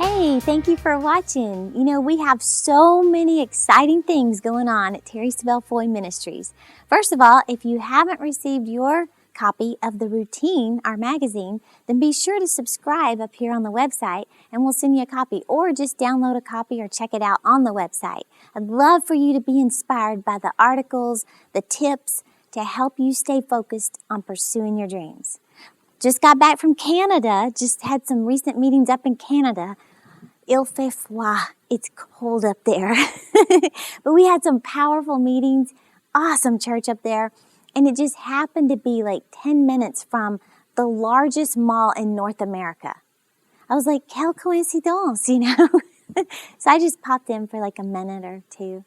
Hey, thank you for watching. We have so many exciting things going on at Terri Savelle Foy Ministries. First of all, if you haven't received your copy of The Routine, our magazine, then be sure to subscribe up here on the website and we'll send you a copy, or just download a copy or check it out on the website. I'd love for you to be inspired by the articles, the tips to help you stay focused on pursuing your dreams. Just got back from Canada, just had some recent meetings up in Canada. Il fait froid, it's cold up there. But we had some powerful meetings, awesome church up there, and it just happened to be like 10 minutes from the largest mall in North America. I was like, quelle coincidence, So I just popped in for like a minute or two.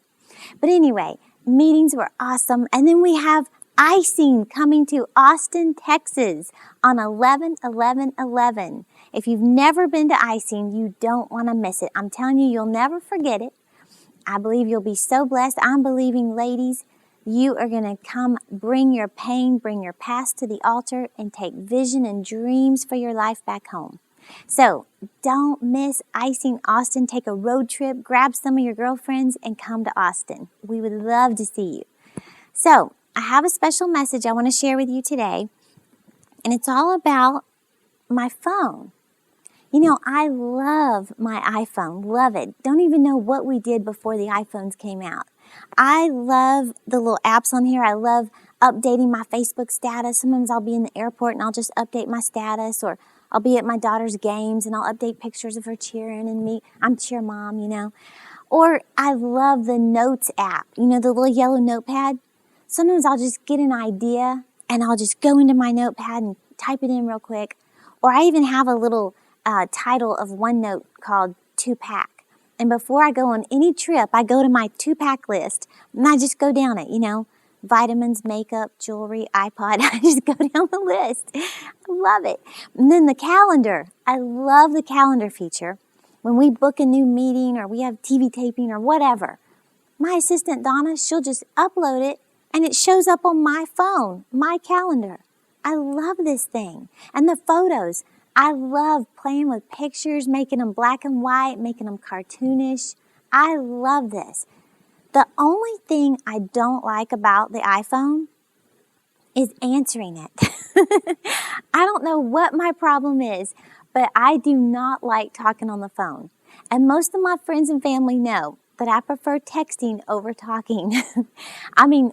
But anyway, meetings were awesome. And then we have icing coming to Austin, Texas on 11/11/11. If you've never been to icing, you don't want to miss it. I'm telling you, you'll never forget it. I believe you'll be so blessed. I'm believing, ladies, you are going to come bring your pain, bring your past to the altar, and take vision and dreams for your life back home. So don't miss Icing Austin. Take a road trip, grab some of your girlfriends, and come to Austin. We would love to see you. So I have a special message I want to share with you today, and it's all about my phone. I love my iPhone, love it. Don't even know what we did before the iPhones came out. I love the little apps on here. I love updating my Facebook status. Sometimes I'll be in the airport and I'll just update my status, or I'll be at my daughter's games and I'll update pictures of her cheering and me. I'm cheer mom, Or I love the Notes app, the little yellow notepad. Sometimes I'll just get an idea and I'll just go into my notepad and type it in real quick. Or I even have a little title of OneNote called 2-pack. And before I go on any trip, I go to my 2-pack list and I just go down it, vitamins, makeup, jewelry, iPod. I just go down the list. I love it. And then the calendar. I love the calendar feature. When we book a new meeting or we have TV taping or whatever, my assistant Donna, she'll just upload it and it shows up on my phone, my calendar. I love this thing. And the photos. I love playing with pictures, making them black and white, making them cartoonish. I love this. The only thing I don't like about the iPhone is answering it. I don't know what my problem is, but I do not like talking on the phone. And most of my friends and family know that I prefer texting over talking.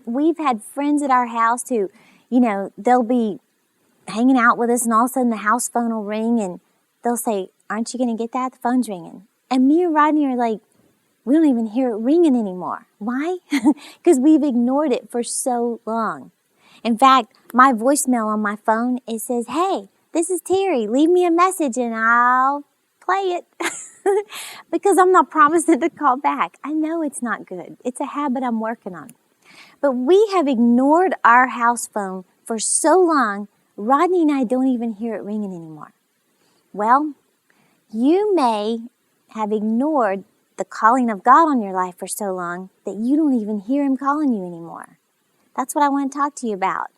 We've had friends at our house who, they'll be hanging out with us and all of a sudden the house phone will ring and they'll say, aren't you going to get that? The phone's ringing. And me and Rodney are like, we don't even hear it ringing anymore. Why? Because we've ignored it for so long. In fact, my voicemail on my phone, it says, hey, this is Terri. Leave me a message and I'll play it. Because I'm not promising to call back. I know it's not good. It's a habit I'm working on. But we have ignored our house phone for so long, Rodney and I don't even hear it ringing anymore. Well, you may have ignored the calling of God on your life for so long that you don't even hear Him calling you anymore. That's what I want to talk to you about.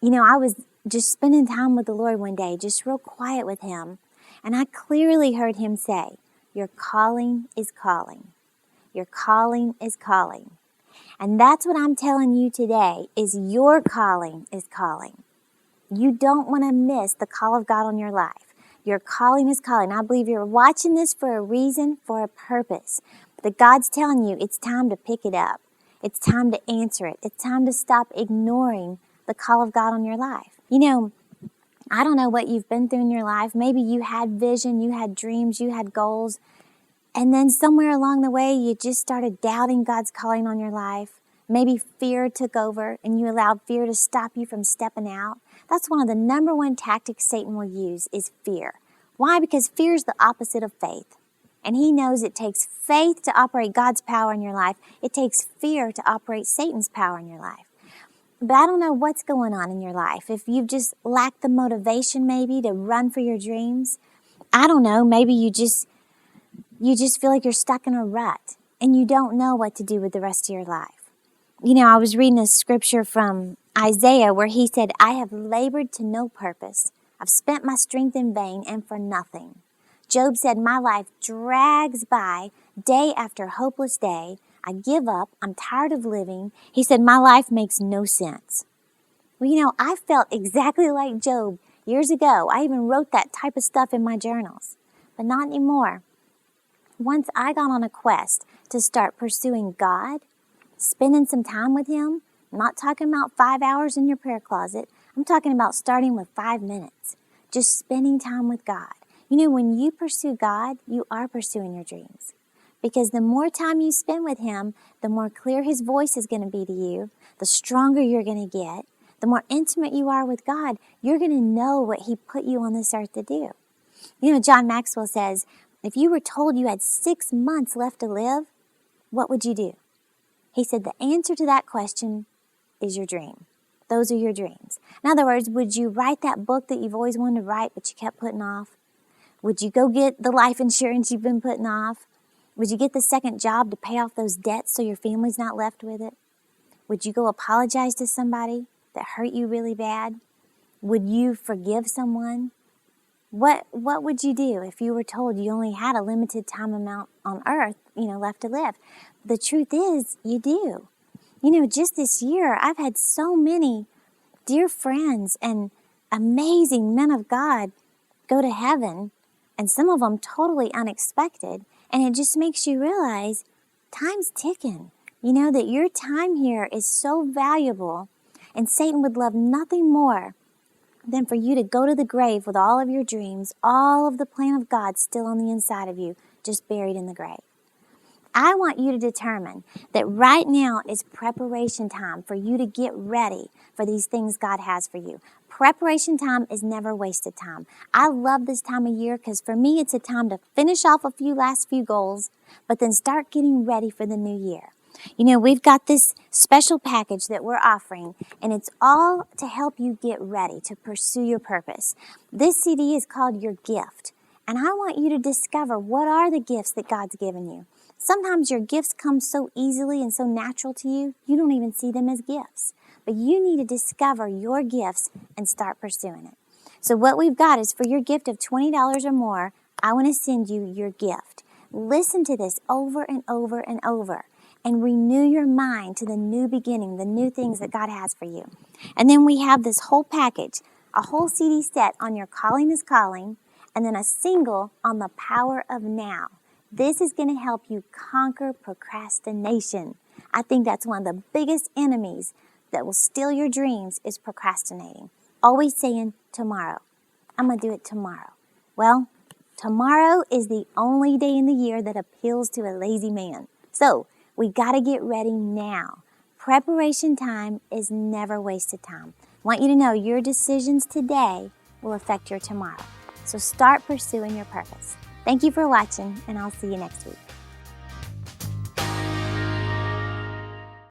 I was just spending time with the Lord one day, just real quiet with Him, and I clearly heard Him say, your calling is calling. Your calling is calling. And that's what I'm telling you today, is your calling is calling. You don't want to miss the call of God on your life. Your calling is calling. I believe you're watching this for a reason, for a purpose. That God's telling you it's time to pick it up. It's time to answer it. It's time to stop ignoring the call of God on your life. I don't know what you've been through in your life. Maybe you had vision, you had dreams, you had goals. And then somewhere along the way, you just started doubting God's calling on your life. Maybe fear took over and you allowed fear to stop you from stepping out. That's one of the number one tactics Satan will use is fear. Why? Because fear is the opposite of faith. And he knows it takes faith to operate God's power in your life. It takes fear to operate Satan's power in your life. But I don't know what's going on in your life. If you've just lacked the motivation maybe to run for your dreams. I don't know, maybe you just feel like you're stuck in a rut and you don't know what to do with the rest of your life. I was reading a scripture from Isaiah where he said, I have labored to no purpose. I've spent my strength in vain and for nothing. Job said, my life drags by day after hopeless day. I give up. I'm tired of living. He said, my life makes no sense. Well, I felt exactly like Job years ago. I even wrote that type of stuff in my journals, but not anymore. Once I got on a quest to start pursuing God, spending some time with Him, I'm not talking about 5 hours in your prayer closet. I'm talking about starting with 5 minutes, just spending time with God. When you pursue God, you are pursuing your dreams. Because the more time you spend with Him, the more clear His voice is going to be to you, the stronger you're going to get, the more intimate you are with God, you're going to know what He put you on this earth to do. John Maxwell says, if you were told you had 6 months left to live, what would you do? He said the answer to that question is your dream. Those are your dreams. In other words, would you write that book that you've always wanted to write but you kept putting off? Would you go get the life insurance you've been putting off? Would you get the second job to pay off those debts so your family's not left with it? Would you go apologize to somebody that hurt you really bad? Would you forgive someone? What would you do if you were told you only had a limited time amount on earth, left to live? The truth is, you do. Just this year, I've had so many dear friends and amazing men of God go to heaven, and some of them totally unexpected. And it just makes you realize time's ticking. That your time here is so valuable, and Satan would love nothing more than for you to go to the grave with all of your dreams, all of the plan of God still on the inside of you, just buried in the grave. I want you to determine that right now is preparation time for you to get ready for these things God has for you. Preparation time is never wasted time. I love this time of year because for me it's a time to finish off last few goals, but then start getting ready for the new year. We've got this special package that we're offering, and it's all to help you get ready to pursue your purpose. This CD is called Your Gift, and I want you to discover what are the gifts that God's given you. Sometimes your gifts come so easily and so natural to you, you don't even see them as gifts. But you need to discover your gifts and start pursuing it. So what we've got is for your gift of $20 or more, I want to send you your gift. Listen to this over and over and over, and renew your mind to the new beginning, the new things that God has for you. And then we have this whole package, a whole CD set on Your Calling is Calling, and then a single on the power of now. This is going to help you conquer procrastination. I think that's one of the biggest enemies that will steal your dreams is procrastinating. Always saying, tomorrow. I'm going to do it tomorrow. Well, tomorrow is the only day in the year that appeals to a lazy man. So, we got to get ready now. Preparation time is never wasted time. I want you to know your decisions today will affect your tomorrow. So start pursuing your purpose. Thank you for watching, and I'll see you next week.